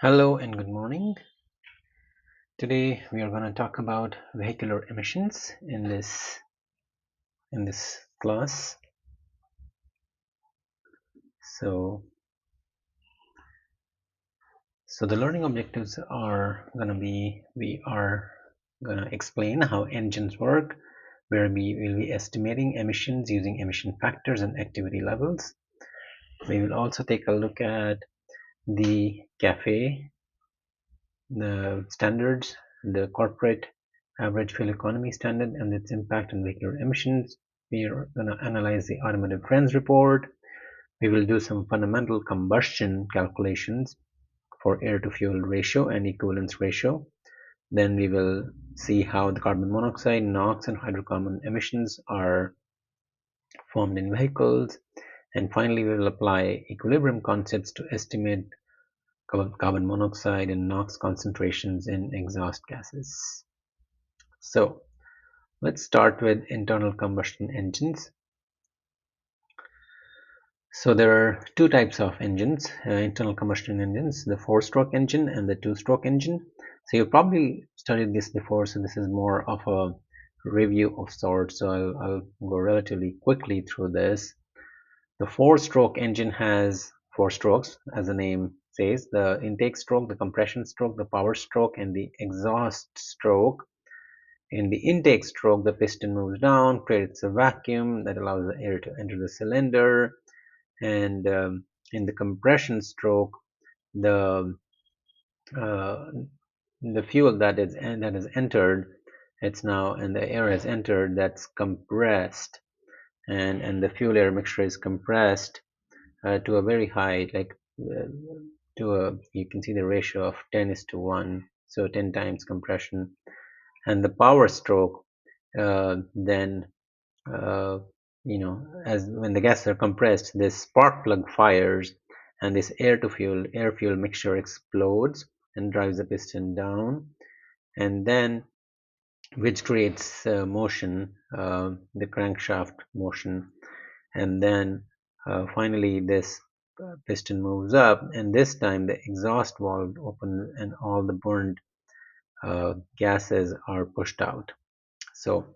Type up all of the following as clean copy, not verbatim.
Hello and good morning. Today we are going to talk about vehicular emissions in this class. So the learning objectives are going to be we are going to explain how engines work, where we will be estimating emissions using emission factors and activity levels. We will also take a look at the CAFE, the standards, the corporate average fuel economy standard and its impact on vehicular emissions. We are going to analyze the Automotive Trends report. We will do some fundamental combustion calculations for air to fuel ratio and equivalence ratio. Then we will see how the carbon monoxide, NOx, and hydrocarbon emissions are formed in vehicles. And finally, we will apply equilibrium concepts to estimate carbon monoxide and NOx concentrations in exhaust gases. So let's start with internal combustion engines. So there are two types of engines, internal combustion engines, the four-stroke engine and the two-stroke engine. So you probably studied this before, so this is more of a review of sorts. So I'll go relatively quickly through this. The four-stroke engine has four strokes, as the name says, the intake stroke, the compression stroke, the power stroke, and the exhaust stroke. In the intake stroke, the piston moves down, creates a vacuum that allows the air to enter the cylinder. And in the compression stroke, the uh, the fuel that is entered, it's now, and the air has entered, that's compressed, and the fuel air mixture is compressed to a very high, like to a, you can see the ratio of 10:1, so 10 times compression. And the power stroke, then uh, as when the gases are compressed, this spark plug fires and this air fuel mixture explodes and drives the piston down, and then which creates motion, the crankshaft motion. And then finally this piston moves up, and this time the exhaust valve opens and all the burned gases are pushed out. So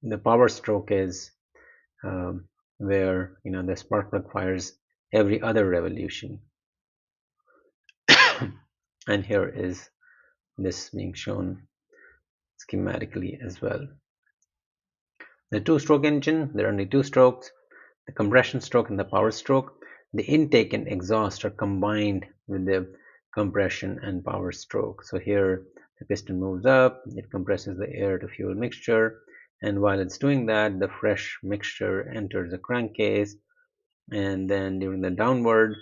the power stroke is where the spark plug fires every other revolution. And here is this being shown schematically as well. The two-stroke engine, there are only two strokes, the compression stroke and the power stroke. The intake and exhaust are combined with the compression and power stroke. So here the piston moves up, it compresses the air to fuel mixture, and while it's doing that, the fresh mixture enters the crankcase, and then during the downward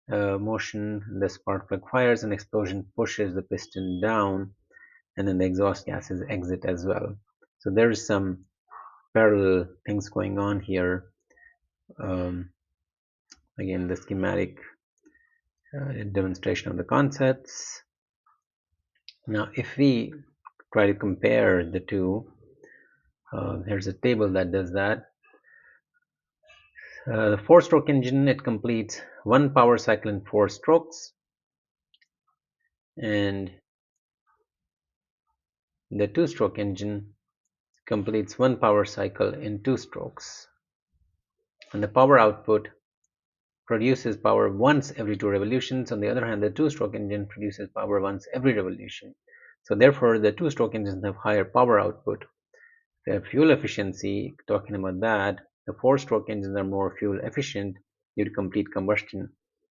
motion, the spark plug fires, and explosion pushes the piston down, and then the exhaust gases exit as well. So there's some parallel things going on here. Again, the schematic demonstration of the concepts. Now, if we try to compare the two, here's a table that does that. The four-stroke engine, it completes one power cycle in 4 strokes, and the two-stroke engine completes one power cycle in 2 strokes. And the power output produces power once every 2 revolutions. On the other hand, the two-stroke engine produces power once every revolution. So therefore, the two-stroke engines have higher power output. The fuel efficiency, talking about that, the four-stroke engines are more fuel efficient due to complete combustion.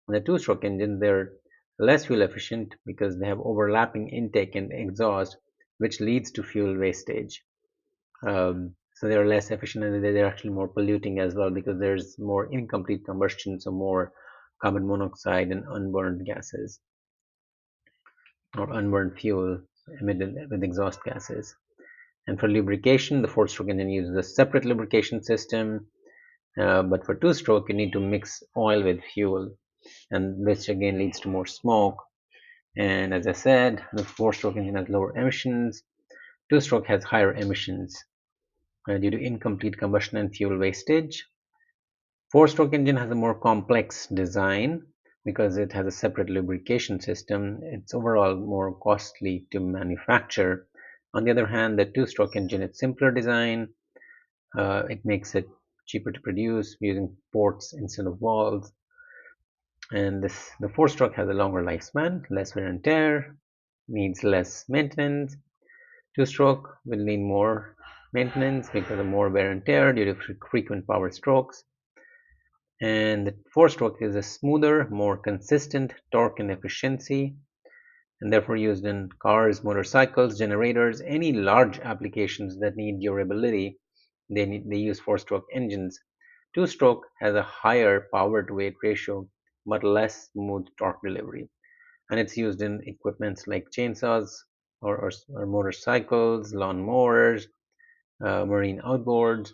And the two-stroke engines, they're less fuel efficient because they have overlapping intake and exhaust, which leads to fuel wastage. So they're less efficient, and they're actually more polluting as well because there's more incomplete combustion, so more carbon monoxide and unburned gases or unburned fuel emitted with exhaust gases. And for lubrication, the four-stroke engine uses a separate lubrication system, but for two-stroke, you need to mix oil with fuel, and which again leads to more smoke. And as I said, the four-stroke engine has lower emissions. Two-stroke has higher emissions due to incomplete combustion and fuel wastage. Four-stroke engine has a more complex design because it has a separate lubrication system. It's overall more costly to manufacture. On the other hand, the two-stroke engine, it's simpler design. It makes it cheaper to produce using ports instead of valves. And the four-stroke has a longer lifespan, less wear and tear, needs less maintenance. Two-stroke will need more maintenance because of more wear and tear due to frequent power strokes. And the four-stroke is a smoother, more consistent torque and efficiency, and therefore used in cars, motorcycles, generators, any large applications that need durability. They use four-stroke engines. Two-stroke has a higher power to weight ratio but less smooth torque delivery, and it's used in equipments like chainsaws or motorcycles, lawn mowers, marine outboards,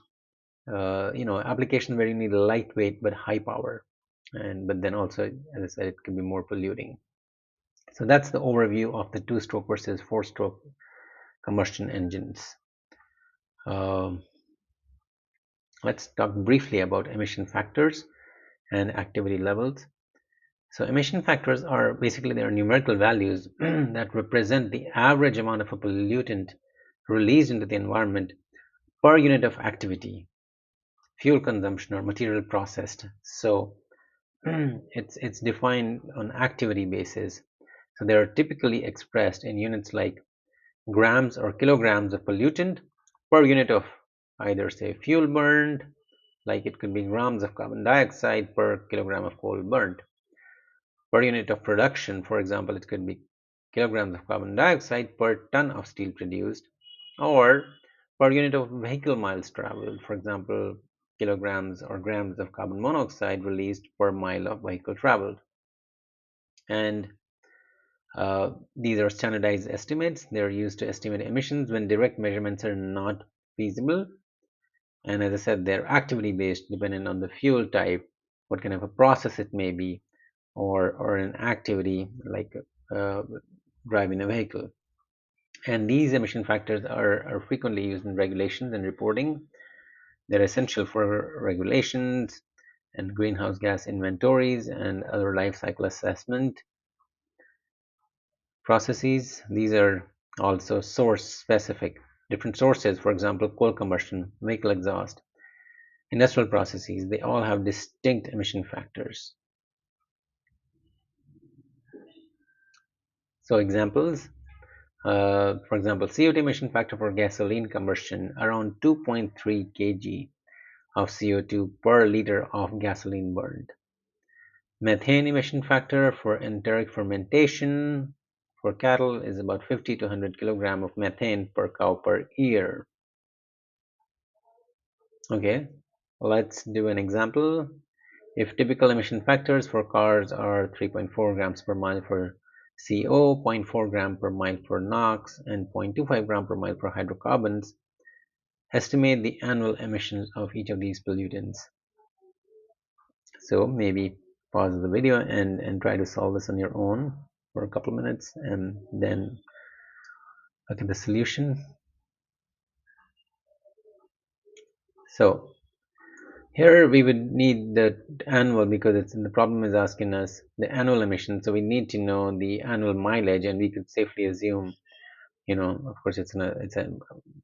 applications where you need lightweight but high power, and but then also, as I said, it can be more polluting. So that's the overview of the two-stroke versus four-stroke combustion engines. Um, let's talk briefly about emission factors and activity levels. So emission factors are basically they are numerical values that represent the average amount of a pollutant released into the environment per unit of activity, fuel consumption, or material processed. So it's defined on activity basis. So they are typically expressed in units like grams or kilograms of pollutant per unit of either say fuel burned, like it could be grams of carbon dioxide per kilogram of coal burnt. Per unit of production, for example, it could be kilograms of carbon dioxide per ton of steel produced, or per unit of vehicle miles traveled, for example, kilograms or grams of carbon monoxide released per mile of vehicle traveled. And these are standardized estimates. They're used to estimate emissions when direct measurements are not feasible. And as I said, they're activity based, depending on the fuel type, what kind of a process it may be, or an activity like uh, driving a vehicle. And these emission factors are frequently used in regulations and reporting. They're essential for regulations and greenhouse gas inventories and other life cycle assessment processes. These are also source specific. Different sources, for example, coal combustion, vehicle exhaust, industrial processes, they all have distinct emission factors. So examples, for example, CO2 emission factor for gasoline combustion around 2.3 kg of CO2 per liter of gasoline burned. Methane emission factor for enteric fermentation for cattle is about 50 to 100 kilogram of methane per cow per year. Okay, let's do an example. If typical emission factors for cars are 3.4 grams per mile for CO, zero point 0.4 gram per mile for NOx, and 0.25 gram per mile for hydrocarbons, estimate the annual emissions of each of these pollutants. So maybe pause the video and try to solve this on your own for a couple of minutes and then look at the solution. So here we would need the annual because the problem is asking us the annual emission. So we need to know the annual mileage, and we could safely assume, of course it's an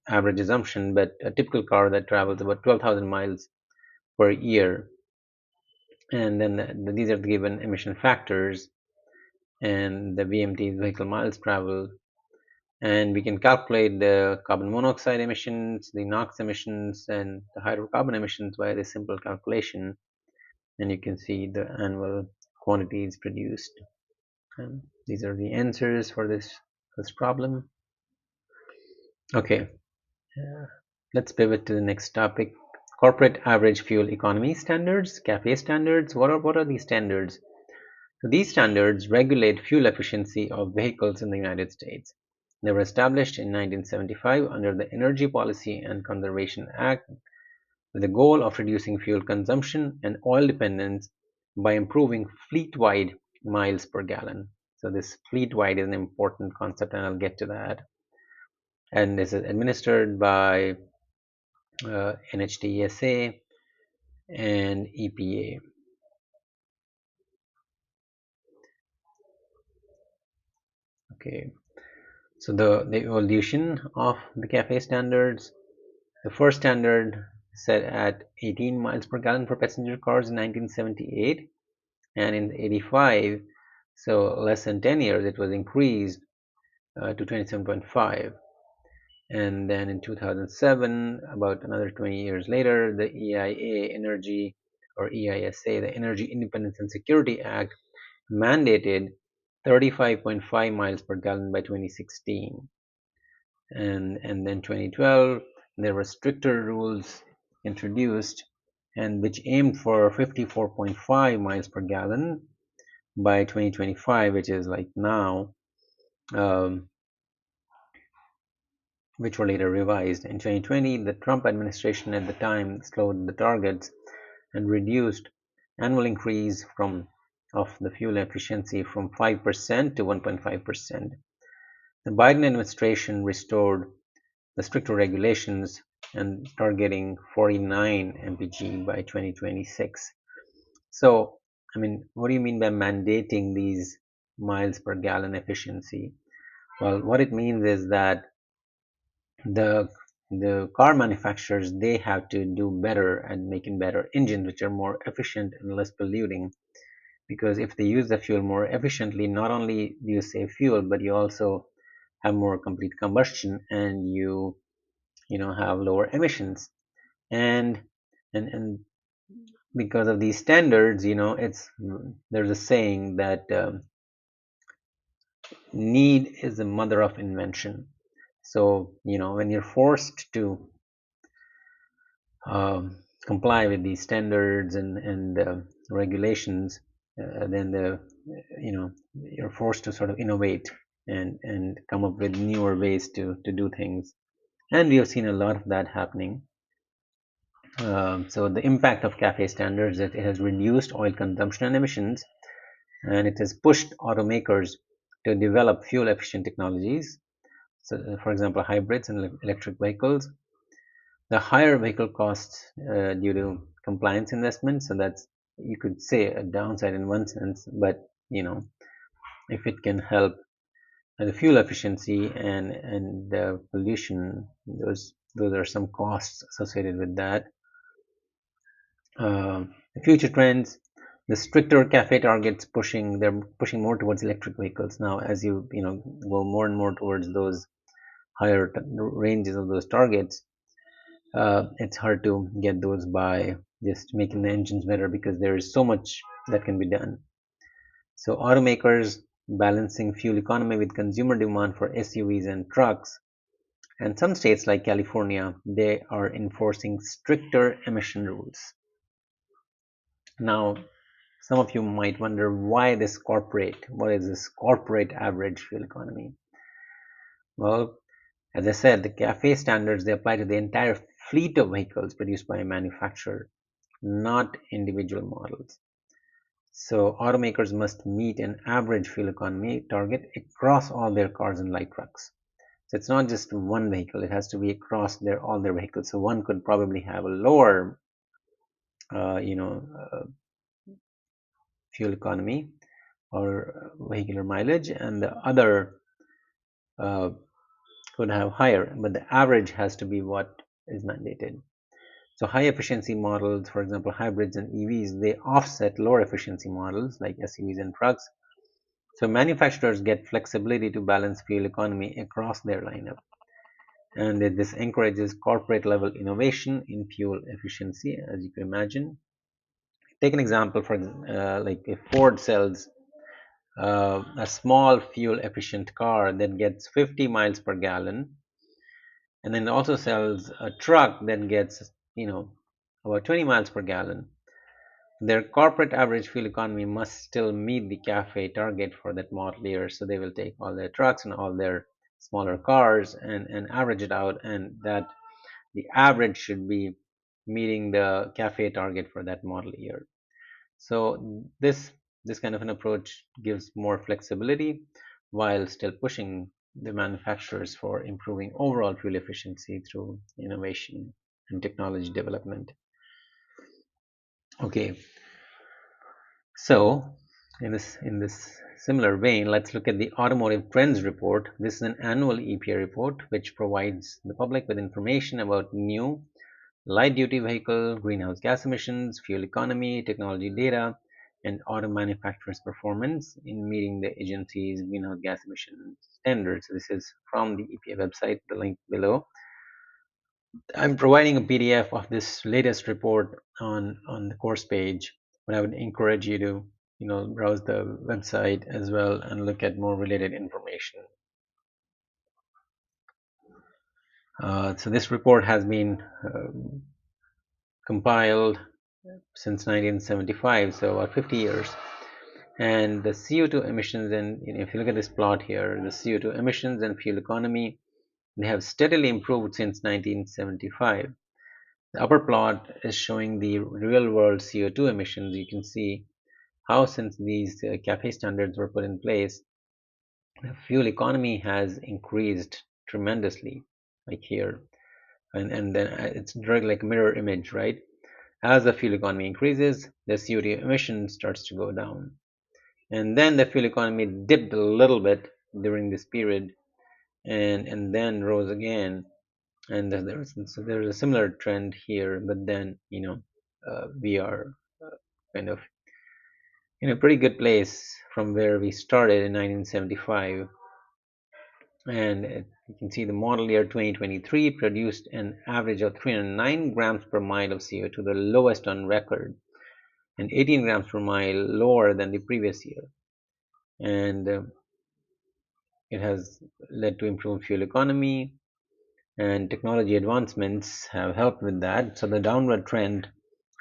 average assumption, but a typical car that travels about 12,000 miles per year, and then these are the given emission factors, and the VMT is vehicle miles traveled, and we can calculate the carbon monoxide emissions, the NOx emissions, and the hydrocarbon emissions by this simple calculation, and you can see the annual quantities produced. And these are the answers for this problem. Okay, let's pivot to the next topic. Corporate average fuel economy standards, CAFE standards. What are these standards? So these standards regulate fuel efficiency of vehicles in the United States. They were established in 1975 under the Energy Policy and Conservation Act with the goal of reducing fuel consumption and oil dependence by improving fleet-wide miles per gallon. So this fleet-wide is an important concept, and I'll get to that. And this is administered by NHTSA and EPA. Okay, so the evolution of the CAFE standards. The first standard set at 18 miles per gallon for passenger cars in 1978, and in 85, so less than 10 years, it was increased to 27.5. And then in 2007, about another 20 years later, the EIA Energy or EISA, the Energy Independence and Security Act, mandated 35.5 miles per gallon by 2016. And then 2012, there were stricter rules introduced, and which aimed for 54.5 miles per gallon by 2025, which is like now, um, which were later revised. In 2020, the Trump administration at the time slowed the targets and reduced annual increase of the fuel efficiency from 5% to 1.5%. The Biden administration restored the stricter regulations and targeting 49 mpg by 2026. So, I mean, what do you mean by mandating these miles per gallon efficiency? Well, what it means is that the the car manufacturers, they have to do better at making better engines which are more efficient and less polluting, because if they use the fuel more efficiently, not only do you save fuel, but you also have more complete combustion, and you have lower emissions. And and and because of these standards, it's there's a saying that need is the mother of invention. So when you're forced to comply with these standards and regulations, then you're forced to sort of innovate and come up with newer ways to do things. And we have seen a lot of that happening. So the impact of CAFE standards, that it has reduced oil consumption and emissions, and it has pushed automakers to develop fuel efficient technologies. So, for example, hybrids and electric vehicles. The higher vehicle costs due to compliance investments, so that's, you could say, a downside in one sense, but if it can help the fuel efficiency and pollution, those are some costs associated with that. The future trends, the stricter CAFE targets they're pushing more towards electric vehicles now. As you go more and more towards those higher ranges of those targets, it's hard to get those by just making the engines better, because there is so much that can be done. So automakers balancing fuel economy with consumer demand for SUVs and trucks, and some states like California, they are enforcing stricter emission rules. Now, some of you might wonder, what is this corporate average fuel economy? Well, as I said, the CAFE standards, they apply to the entire fleet of vehicles produced by a manufacturer, not individual models. So automakers must meet an average fuel economy target across all their cars and light trucks. So it's not just one vehicle, it has to be across all their vehicles. So one could probably have a lower uh, you know uh, fuel economy or vehicular mileage, and the other uh, could have higher, but the average has to be what is mandated. So high efficiency models, for example, hybrids and EVs, they offset lower efficiency models like SUVs and trucks. So manufacturers get flexibility to balance fuel economy across their lineup. And this encourages corporate level innovation in fuel efficiency, as you can imagine. Take an example, for like if Ford sells a small fuel efficient car that gets 50 miles per gallon, and then also sells a truck that gets about 20 miles per gallon, their corporate average fuel economy must still meet the CAFE target for that model year. So they will take all their trucks and all their smaller cars and average it out, and that the average should be meeting the CAFE target for that model year. So this kind of an approach gives more flexibility while still pushing the manufacturers for improving overall fuel efficiency through innovation and technology development. Okay, so In this similar vein, let's look at the Automotive Trends Report. This is an annual EPA report which provides the public with information about new light-duty vehicle greenhouse gas emissions, fuel economy, technology data, and auto manufacturers' performance in meeting the agency's greenhouse gas emission standards. This is from the EPA website, the link below. I'm providing a PDF of this latest report on the course page, but I would encourage you to browse the website as well and look at more related information. So this report has been compiled since 1975, so about 50 years. And the CO2 emissions, and if you look at this plot here, the CO2 emissions and fuel economy, they have steadily improved since 1975. The upper plot is showing the real world CO2 emissions. You can see how since these CAFE standards were put in place, the fuel economy has increased tremendously, like here. And then it's directly like a mirror image, right? As the fuel economy increases, the CO2 emission starts to go down. And then the fuel economy dipped a little bit during this period and then rose again. And there's a similar trend here, but then we are kind of in a pretty good place from where we started in 1975. And you can see the model year 2023 produced an average of 309 grams per mile of CO2, the lowest on record, and 18 grams per mile lower than the previous year. And it has led to improved fuel economy, and technology advancements have helped with that. So the downward trend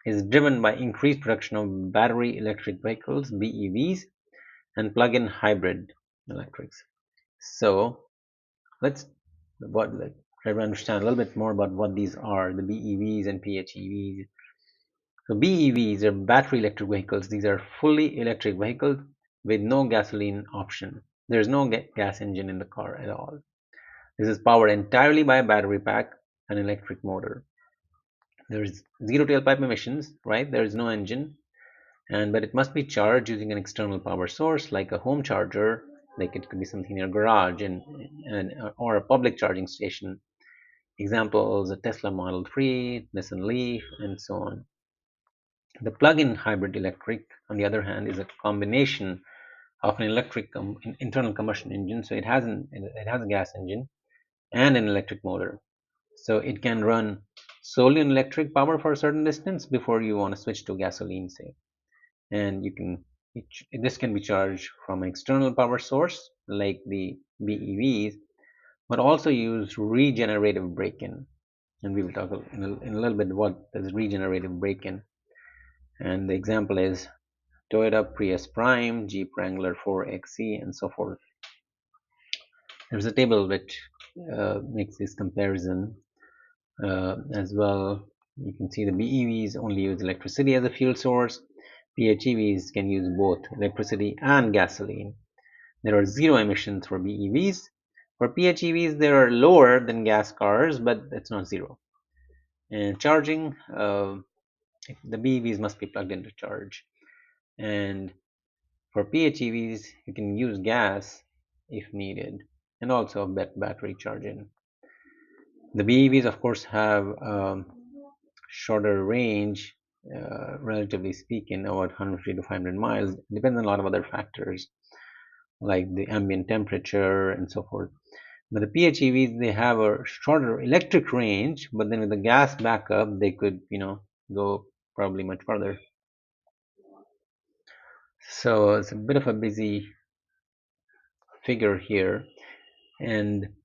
is driven by increased production of battery electric vehicles, BEVs, and plug-in hybrid electrics. So let's try to understand a little bit more about what these are, the BEVs and PHEVs. So BEVs are battery electric vehicles. These are fully electric vehicles with no gasoline option. There's no gas engine in the car at all. This is powered entirely by a battery pack and electric motor. There's zero tailpipe emissions, right? There is no engine, but it must be charged using an external power source like a home charger, like it could be something in your garage and or a public charging station. Examples: a Tesla Model 3, Nissan Leaf, and so on. The plug-in hybrid electric, on the other hand, is a combination of an electric internal combustion engine, so it has a gas engine and an electric motor. So it can run solely on electric power for a certain distance before you want to switch to gasoline, say. And this can be charged from an external power source like the BEVs, but also use regenerative braking. And we will talk in a little bit what does regenerative braking. And the example is Toyota Prius Prime, Jeep Wrangler 4xe, and so forth. There's a table which makes this comparison as well. You can see the BEVs only use electricity as a fuel source. PHEVs can use both electricity and gasoline. There are zero emissions for BEVs. For PHEVs, they are lower than gas cars, but it's not zero. And charging, the BEVs must be plugged in to charge. And for PHEVs, you can use gas if needed, and also battery charging. The BEVs, of course, have shorter range, relatively speaking, about 150 to 500 miles. It depends on a lot of other factors like the ambient temperature and so forth. But the PHEVs, they have a shorter electric range, but then with the gas backup, they could, go probably much further. So it's a bit of a busy figure here.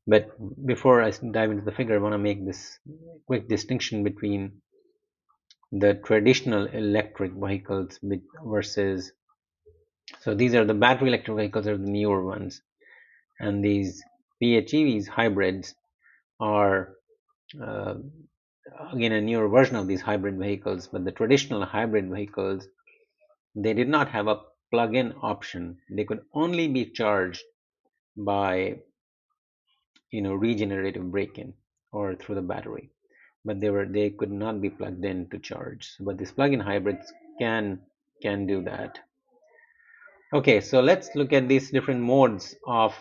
But before I dive into the figure, I want to make this quick distinction between the traditional electric vehicles versus, so these are the battery electric vehicles, are the newer ones, and these PHEVs hybrids are uh, again a newer version of these hybrid vehicles. But the traditional hybrid vehicles, they did not have a plug-in option. They could only be charged by regenerative braking or through the battery, but they could not be plugged in to charge. But these plug-in hybrids can do that. Okay, so let's look at these different modes of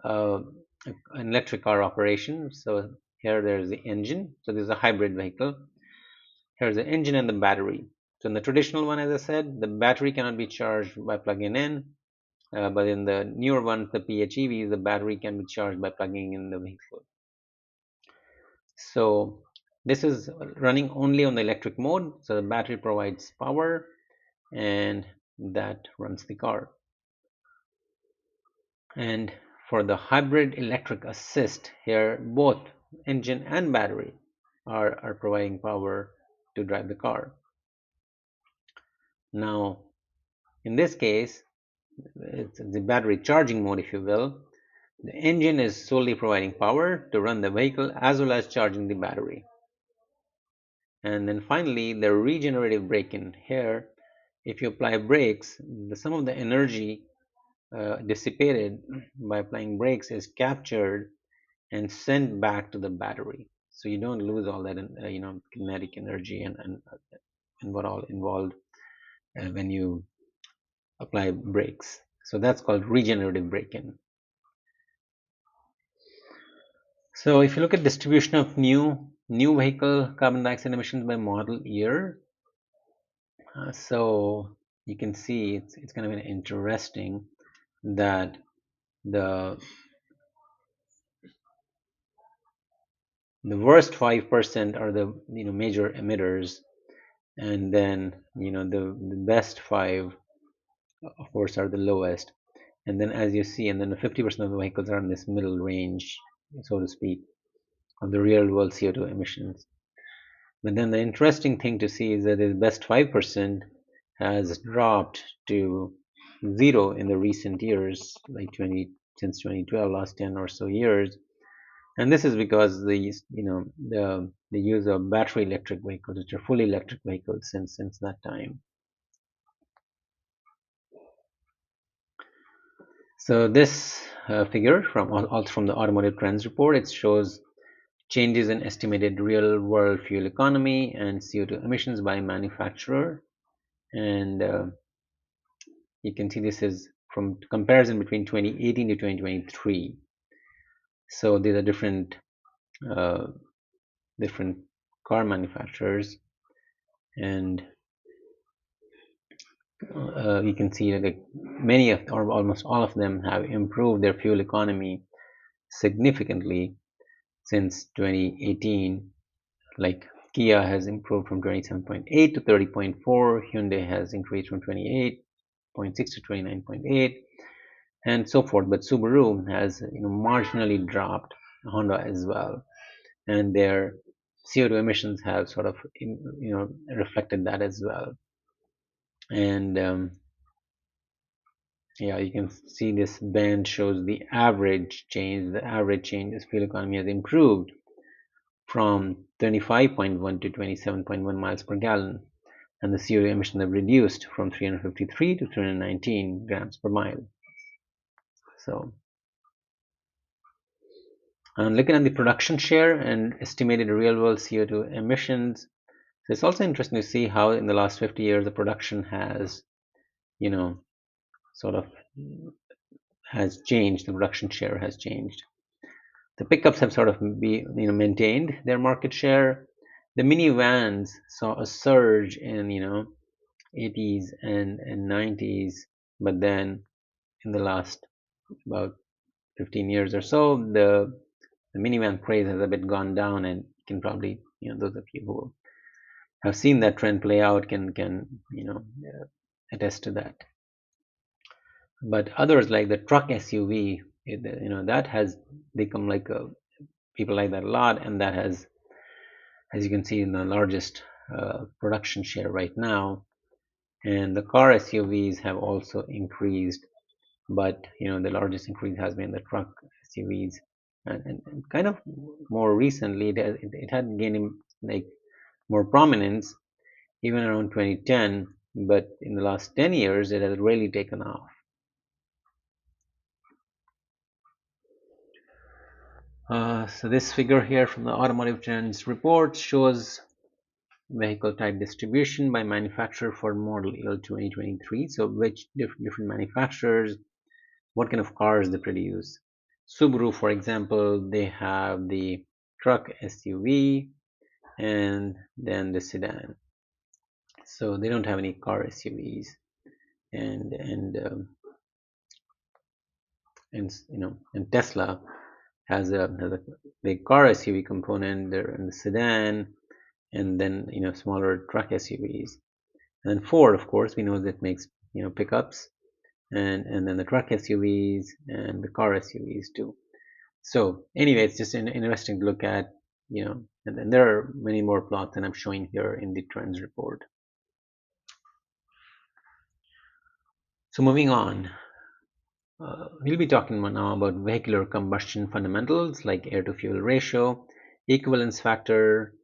uh, an electric car operation. So here there's the engine. So this is a hybrid vehicle. Here's the engine and the battery. So in the traditional one, as I said, the battery cannot be charged by plugging in. But in the newer ones, the PHEVs, the battery can be charged by plugging in the vehicle. So this is running only on the electric mode. So the battery provides power and that runs the car. And for the hybrid electric assist, here both engine and battery are providing power to drive the car. Now, in this case, it's the battery charging mode, if you will. The engine is solely providing power to run the vehicle as well as charging the battery. And then finally, the regenerative braking. Here, if you apply brakes, some of the energy dissipated by applying brakes is captured and sent back to the battery. So you don't lose all that, kinetic energy and what all involved when you apply brakes. So that's called regenerative braking. So if you look at distribution of new vehicle carbon dioxide emissions by model year, so you can see it's kind of interesting that the the worst 5% are the major emitters, and then the best five, of course, are the lowest. And then as you see, and then the 50% of the vehicles are in this middle range, so to speak, of the real world CO2 emissions. But then the interesting thing to see is that the best 5% has dropped to zero in the recent years, like since 2012, last 10 or so years. And this is because the use of battery electric vehicles, which are fully electric vehicles since that time. So this figure also from the Automotive Trends report, it shows changes in estimated real-world fuel economy and CO2 emissions by manufacturer, and you can see this is from comparison between 2018 to 2023. So these are uh, different car manufacturers, and you can see that many of, or almost all of them, have improved their fuel economy significantly since 2018. Like Kia has improved from 27.8 to 30.4, Hyundai has increased from 28.6 to 29.8, and so forth. But Subaru has marginally dropped, Honda as well, and their CO2 emissions have sort of reflected that as well. And yeah, you can see this band shows the average change. The average change is fuel economy has improved from 25.1 to 27.1 miles per gallon, and the CO2 emissions have reduced from 353 to 319 grams per mile. So, and looking at the production share and estimated real-world CO2 emissions, so it's also interesting to see how in the last 50 years the production has, sort of has changed. The production share has changed. The pickups have sort of maintained their market share. The minivans saw a surge in 80s and 90s, but then in the last about 15 years or so, the minivan craze has a bit gone down, and you can probably those of you who have seen that trend play out can attest to that. But others like the truck SUV, that has become like people like that a lot, and that has, as you can see, in the largest production share right now. And the car SUVs have also increased, but the largest increase has been the truck SUVs, and kind of more recently it had gained like more prominence even around 2010, but in the last 10 years it has really taken off. So this figure here from the Automotive Trends report shows vehicle type distribution by manufacturer for model year 2023. So which different manufacturers, what kind of cars they produce. Subaru, for example, they have the truck SUV and then the sedan. So they don't have any car SUVs, and and Tesla has a big car SUV component there in the sedan, and then smaller truck SUVs. And then Ford, of course, we know that makes pickups, and then the truck SUVs and the car SUVs too. So anyway, it's just interesting to look at, and there are many more plots than I'm showing here in the trends report. So moving on, we'll be talking now about vehicular combustion fundamentals like air to fuel ratio, equivalence factor,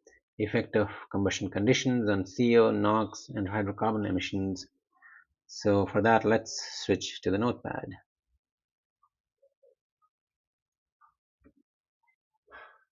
effect of combustion conditions on CO, NOx, and hydrocarbon emissions. So for that, let's switch to the notepad.